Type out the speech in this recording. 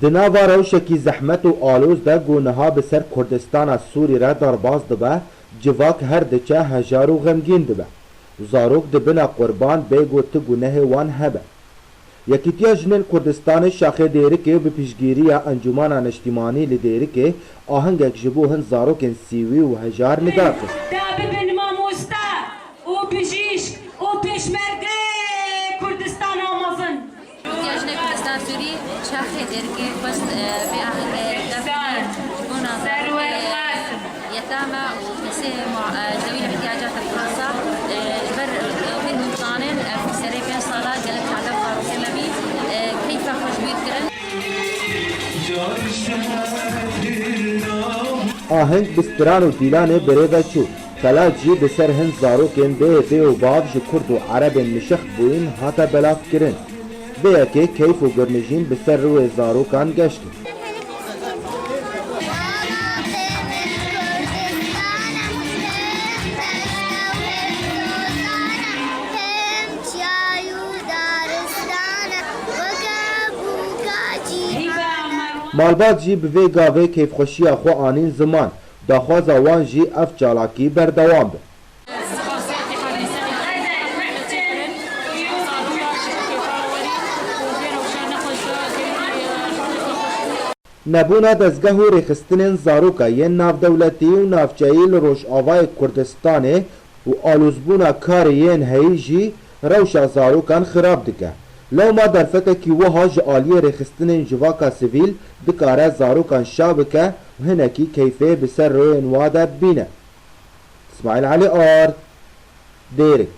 Di nava rewşekî zehmet û alûz de gûniha bi ser Kurdistana Sûrî re derbas dibe, civak her diçe hejar û xemgîn dibe. Zarok dibine qurban bêgo ti gunehê wan hebe. Yekîtiya Jinên Kurdistanê Şaxê Dêrikê bi piştgiriya Encûmena Neştîmanî li Dêrikê ahengek ji bo hin zarokên sîwî û hejar nida xist. ببن مامۆستا و پزیشک و پێشمەرگە کوردستان ئامۆزن. احتیاجنا كردستان سوري شاخي دركي بس يتامى وكسي ذوي الاحتياجات الخاصة بر منهم طانن في سريكين صلاة جلب تعلم فاروق النبي كيف خشبير كرن Aheng bi spiran û dîlanê birêve çû. Xelat jî bi ser hin zarokên bê û bav ji Kurd û Erebên mişex bûyîn hate belavkirin. Vê yekê keyf û gurnijîn bi ser rûyê zarokan geştin. Malbat jî bi vê gavê keyfxweşiya xwe anîn ziman, daxwaza wan jî ev çalakî berdewam be. Nebûna dezgeh û rêxistinên zaroka yên navdewletî û navçeyî li Rojavayê Kurdistanê û alûzbûna karê yên heyî jî rewşa zarokan xirab dike. Lewma derfetekî wiha ji aliyê rêxistinên civaka sivîl dikare zarokan şa bike û hinekî keyfê bi ser rêyên wa de bîne. İsmaîl Elî Ard, Dêrik.